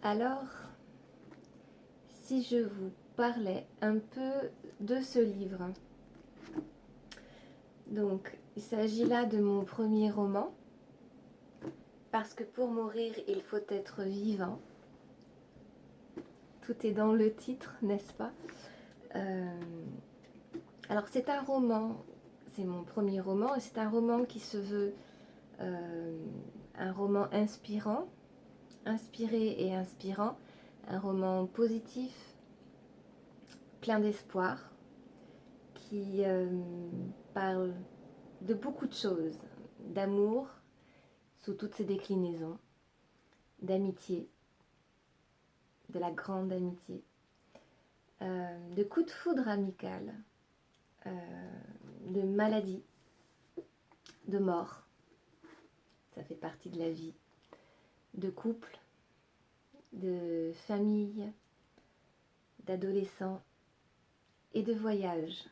Alors, si je vous parlais un peu de ce livre. Donc, il s'agit là de mon premier roman, parce que pour mourir, il faut être vivant. Tout est dans le titre, n'est-ce pas? Alors, c'est un roman, c'est mon premier roman, et c'est un roman qui se veut un roman inspirant, inspiré et inspirant, un roman positif, plein d'espoir, qui parle de beaucoup de choses, d'amour sous toutes ses déclinaisons, d'amitié, de la grande amitié, de coups de foudre amical, de maladie, de mort, ça fait partie de la vie, de couple, de famille, d'adolescents et de voyage.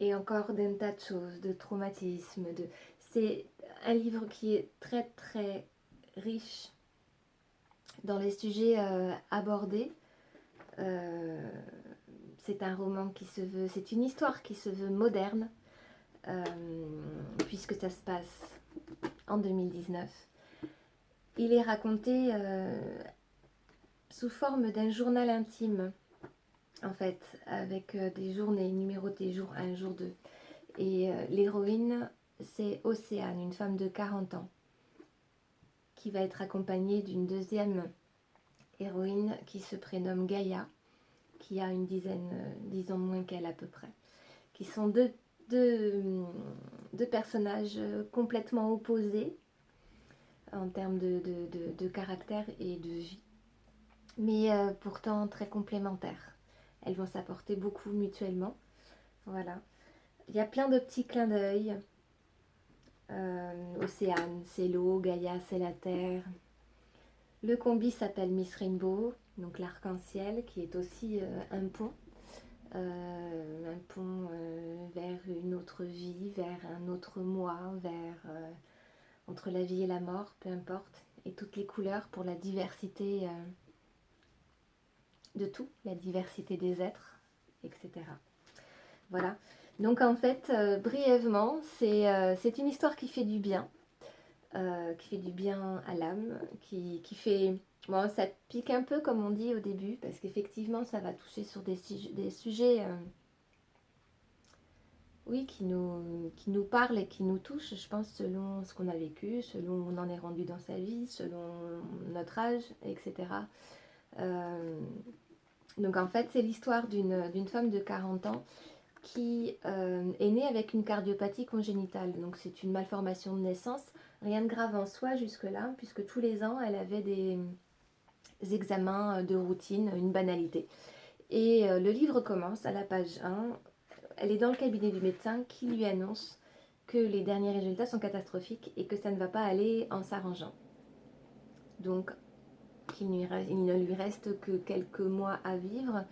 Et encore d'un tas de choses, de traumatismes. C'est un livre qui est très très riche dans les sujets abordés. C'est un roman qui se veut, c'est une histoire qui se veut moderne, puisque ça se passe en 2019. Il est raconté sous forme d'un journal intime, en fait, avec des journées numérotées, jour 1, jour 2. Et l'héroïne, c'est Océane, une femme de 40 ans, qui va être accompagnée d'une deuxième héroïne qui se prénomme Gaïa, qui a une 10 ans moins qu'elle à peu près, qui sont deux personnages complètement opposés en termes de caractère et de vie, mais pourtant très complémentaires. Elles vont s'apporter beaucoup mutuellement. Voilà. Il y a plein de petits clins d'œil. Océane, c'est l'eau, Gaïa, c'est la terre. Le combi s'appelle Miss Rainbow, donc l'arc-en-ciel, qui est aussi un pont. Un pont vers une autre vie, vers un autre moi, vers entre la vie et la mort, peu importe. Et toutes les couleurs pour la diversité de tout, la diversité des êtres, etc. Voilà. Donc en fait, brièvement, c'est une histoire qui fait du bien. Qui fait du bien à l'âme, qui fait... Bon, ça pique un peu comme on dit au début, parce qu'effectivement ça va toucher sur des sujets oui, qui nous parlent et qui nous touchent, je pense, selon ce qu'on a vécu, selon où on en est rendu dans sa vie, selon notre âge, etc. Donc en fait, c'est l'histoire d'une femme de 40 ans qui est née avec une cardiopathie congénitale. Donc c'est une malformation de naissance, rien de grave en soi jusque-là, puisque tous les ans, elle avait des examens de routine, une banalité. Et le livre commence à la page 1, elle est dans le cabinet du médecin qui lui annonce que les derniers résultats sont catastrophiques et que ça ne va pas aller en s'arrangeant. Donc il ne lui reste que quelques mois à vivre.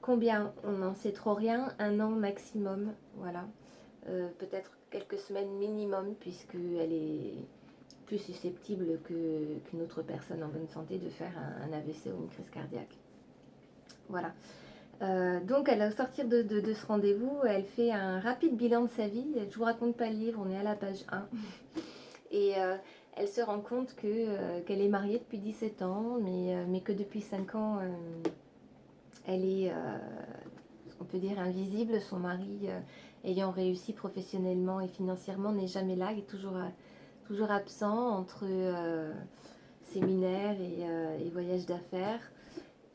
Combien? On n'en sait trop rien, 1 an maximum, voilà. Peut-être quelques semaines minimum, puisqu'elle est plus susceptible qu'une autre personne en bonne santé de faire un AVC ou une crise cardiaque. Voilà. Donc, au sortir de ce rendez-vous, elle fait un rapide bilan de sa vie. Je ne vous raconte pas le livre, on est à la page 1. Et elle se rend compte qu'elle est mariée depuis 17 ans, mais que depuis 5 ans, elle est, on peut dire, invisible. Son mari, ayant réussi professionnellement et financièrement, n'est jamais là, il est toujours absent entre séminaires et voyages d'affaires.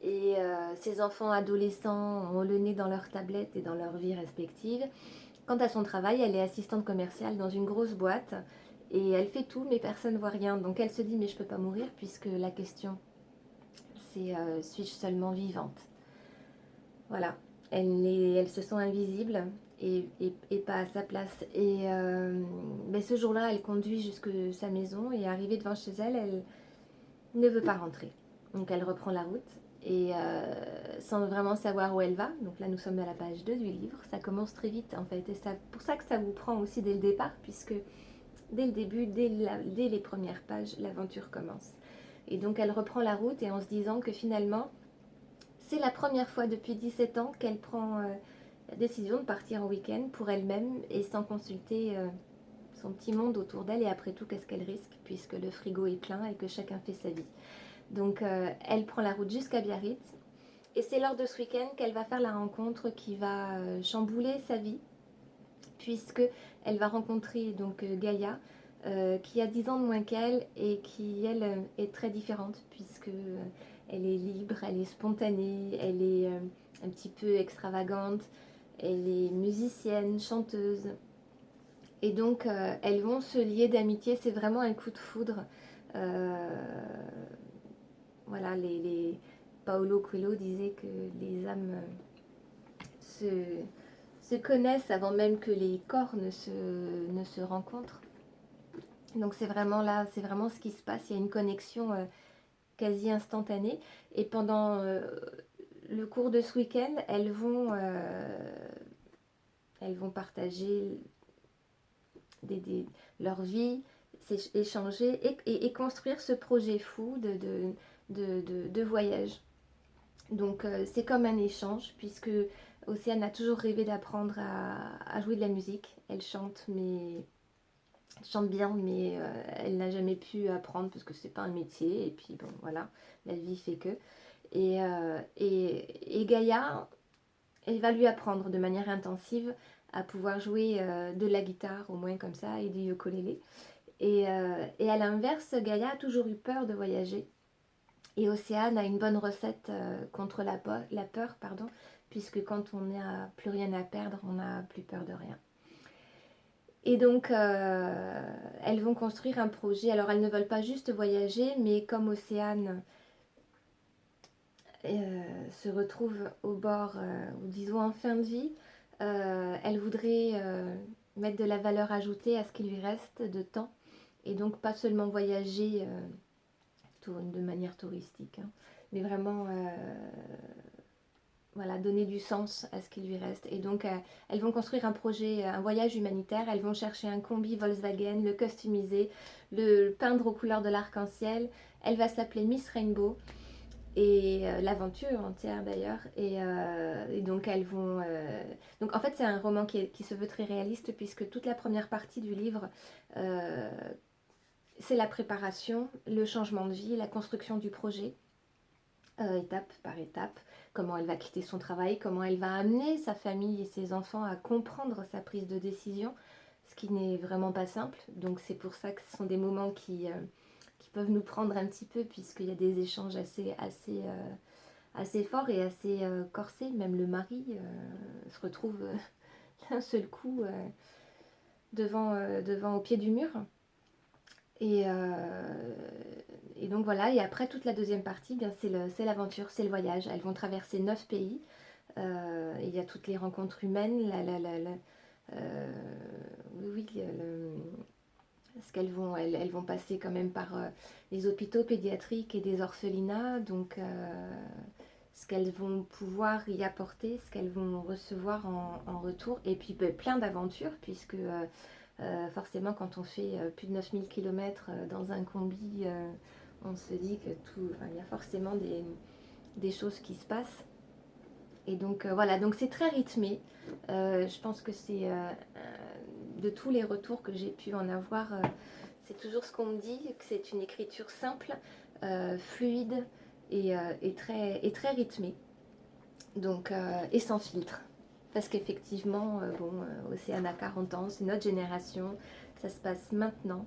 Et ses enfants adolescents ont le nez dans leur tablette et dans leur vie respective. Quant à son travail, elle est assistante commerciale dans une grosse boîte et elle fait tout, mais personne ne voit rien. Donc elle se dit, mais je ne peux pas mourir, puisque la question, c'est suis-je seulement vivante? Voilà, elle se sent invisible et pas à sa place. Et mais ce jour-là, elle conduit jusque sa maison et arrivée devant chez elle, elle ne veut pas rentrer. Donc elle reprend la route et sans vraiment savoir où elle va. Donc là, nous sommes à la page 2 du livre. Ça commence très vite en fait. Et c'est pour ça que ça vous prend aussi dès le départ, puisque dès le dès les premières pages, l'aventure commence. Et donc elle reprend la route et en se disant que finalement, c'est la première fois depuis 17 ans qu'elle prend la décision de partir en week-end pour elle-même et sans consulter son petit monde autour d'elle. Et après tout, qu'est-ce qu'elle risque puisque le frigo est plein et que chacun fait sa vie. Donc elle prend la route jusqu'à Biarritz. Et c'est lors de ce week-end qu'elle va faire la rencontre qui va chambouler sa vie, puisque elle va rencontrer donc Gaïa, qui a 10 ans de moins qu'elle et qui, elle, est très différente, puisque elle est libre, elle est spontanée, elle est un petit peu extravagante, elle est musicienne, chanteuse. Et donc, elles vont se lier d'amitié, c'est vraiment un coup de foudre. Euh, voilà, Paolo Coelho disait que les âmes se, se connaissent avant même que les corps ne se rencontrent. Donc c'est vraiment là, c'est vraiment ce qui se passe. Il y a une connexion quasi instantanée. Et pendant le cours de ce week-end, elles vont partager leur vie, échanger et construire ce projet fou de voyage. Donc c'est comme un échange, puisque Océane a toujours rêvé d'apprendre à jouer de la musique. Elle chante, mais elle chante bien, mais elle n'a jamais pu apprendre parce que c'est pas un métier. Et puis bon, voilà, la vie fait que. Et Gaïa, elle va lui apprendre de manière intensive à pouvoir jouer de la guitare, au moins comme ça, et du ukulélé. Et à l'inverse, Gaïa a toujours eu peur de voyager. Et Océane a une bonne recette contre la peur, pardon, puisque quand on n'a plus rien à perdre, on n'a plus peur de rien. Et donc, elles vont construire un projet. Alors, elles ne veulent pas juste voyager, mais comme Océane se retrouve au bord, ou disons en fin de vie, elle voudrait mettre de la valeur ajoutée à ce qui lui reste de temps. Et donc, pas seulement voyager de manière touristique, hein, mais vraiment voilà, donner du sens à ce qui lui reste. Et donc, elles vont construire un projet, un voyage humanitaire. Elles vont chercher un combi Volkswagen, le customiser, le peindre aux couleurs de l'arc-en-ciel. Elle va s'appeler Miss Rainbow. Et l'aventure entière d'ailleurs. Et donc elles vont... Donc en fait c'est un roman qui se veut très réaliste, puisque toute la première partie du livre, c'est la préparation, le changement de vie, la construction du projet. Étape par étape, comment elle va quitter son travail, comment elle va amener sa famille et ses enfants à comprendre sa prise de décision, ce qui n'est vraiment pas simple. Donc c'est pour ça que ce sont des moments qui peuvent nous prendre un petit peu, puisqu'il y a des échanges assez forts et assez corsés. Même le mari se retrouve d'un seul coup devant au pied du mur. Et, et donc voilà, et après toute la deuxième partie, bien c'est l'aventure, c'est le voyage. Elles vont traverser 9 pays. Il y a toutes les rencontres humaines, oui, parce elles vont passer quand même par les hôpitaux pédiatriques et des orphelinats. Donc ce qu'elles vont pouvoir y apporter, ce qu'elles vont recevoir en retour. Et puis plein d'aventures, puisque forcément quand on fait plus de 9000 km dans un combi, on se dit que il y a forcément des choses qui se passent. Et donc voilà, donc c'est très rythmé. Je pense que c'est de tous les retours que j'ai pu en avoir, c'est toujours ce qu'on me dit, que c'est une écriture simple, fluide et très rythmée. Donc, et sans filtre. Parce qu'effectivement, Océane a 40 ans, c'est notre génération, ça se passe maintenant.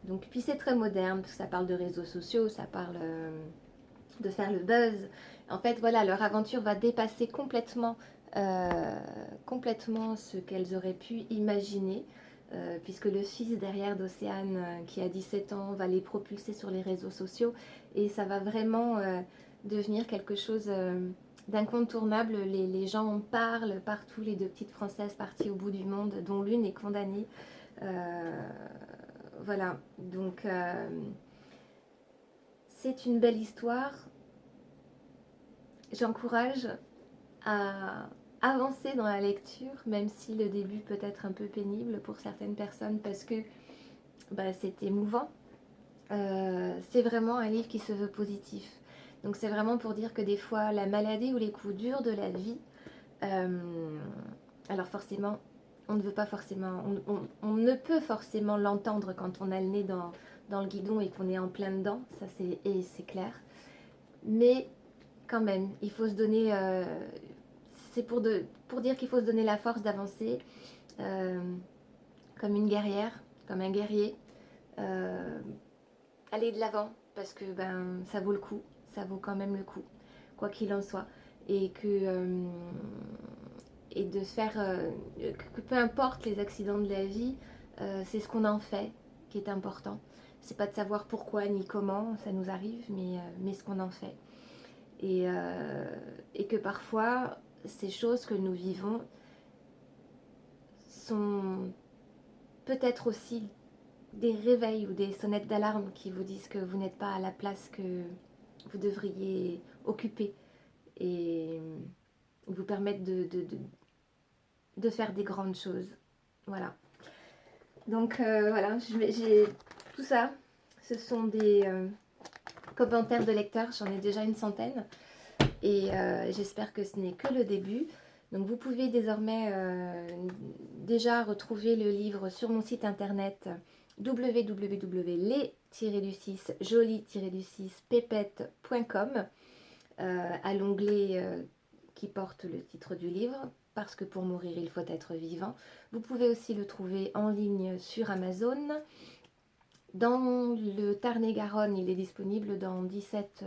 Donc, puis c'est très moderne, parce que ça parle de réseaux sociaux, ça parle de faire le buzz. En fait, voilà, leur aventure va dépasser complètement ce qu'elles auraient pu imaginer, puisque le fils derrière d'Océane, qui a 17 ans, va les propulser sur les réseaux sociaux, et ça va vraiment devenir quelque chose d'incontournable. Les gens en parlent partout, les deux petites Françaises parties au bout du monde, dont l'une est condamnée. Voilà, donc c'est une belle histoire. J'encourage à avancer dans la lecture, même si le début peut être un peu pénible pour certaines personnes, parce que c'est émouvant. C'est vraiment un livre qui se veut positif. Donc c'est vraiment pour dire que des fois, la maladie ou les coups durs de la vie, alors forcément, on ne veut pas forcément, on ne peut forcément l'entendre quand on a le nez dans le guidon et qu'on est en plein dedans, ça c'est clair. Mais quand même, il faut se donner, c'est pour dire qu'il faut se donner la force d'avancer euh, comme une guerrière, comme un guerrier, euh, aller de l'avant parce que ben ça vaut le coup, ça vaut quand même le coup, quoi qu'il en soit, et et de faire que peu importe les accidents de la vie, c'est ce qu'on en fait qui est important. C'est pas de savoir pourquoi ni comment ça nous arrive, mais ce qu'on en fait. Et, euh, et que parfois, ces choses que nous vivons sont peut-être aussi des réveils ou des sonnettes d'alarme qui vous disent que vous n'êtes pas à la place que vous devriez occuper et vous permettre de faire des grandes choses. Voilà. Donc voilà, j'ai tout ça. Ce sont des commentaires de lecteurs, j'en ai déjà une centaine. Et j'espère que ce n'est que le début. Donc vous pouvez désormais déjà retrouver le livre sur mon site internet www.les-joli-6pépette.com à l'onglet qui porte le titre du livre, parce que pour mourir il faut être vivant. Vous pouvez aussi le trouver en ligne sur Amazon. Dans le Tarn-et-Garonne, il est disponible dans 17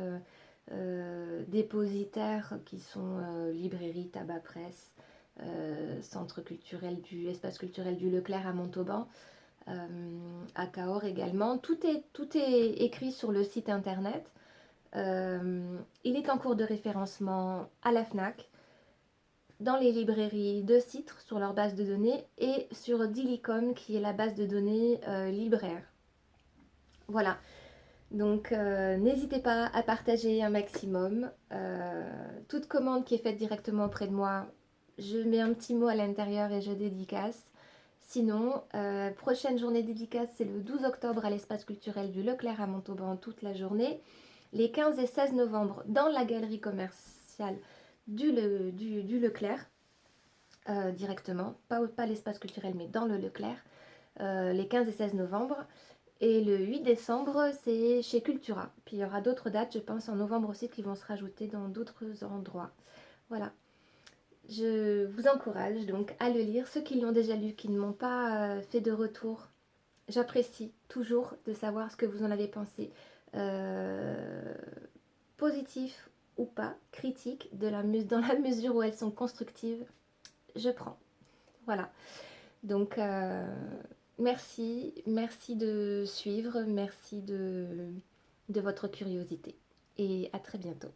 dépositaires qui sont librairie, tabac presse, centre culturel espace culturel du Leclerc à Montauban, à Cahors également. Tout est écrit sur le site internet. Il est en cours de référencement à la FNAC, dans les librairies de Citre sur leur base de données et sur Dilicom qui est la base de données libraire. Voilà. Donc n'hésitez pas à partager un maximum. Toute commande qui est faite directement auprès de moi, je mets un petit mot à l'intérieur et je dédicace. Sinon, prochaine journée dédicace, c'est le 12 octobre à l'espace culturel du Leclerc à Montauban toute la journée. Les 15 et 16 novembre dans la galerie commerciale du Leclerc, directement. Pas l'espace culturel, mais dans le Leclerc. Les 15 et 16 novembre. Et le 8 décembre, c'est chez Cultura. Puis il y aura d'autres dates, je pense, en novembre aussi, qui vont se rajouter dans d'autres endroits. Voilà. Je vous encourage donc à le lire. Ceux qui l'ont déjà lu, qui ne m'ont pas fait de retour, j'apprécie toujours de savoir ce que vous en avez pensé. Positif ou pas, critique, dans la mesure où elles sont constructives, je prends. Voilà. Donc, merci de suivre, merci de votre curiosité et à très bientôt.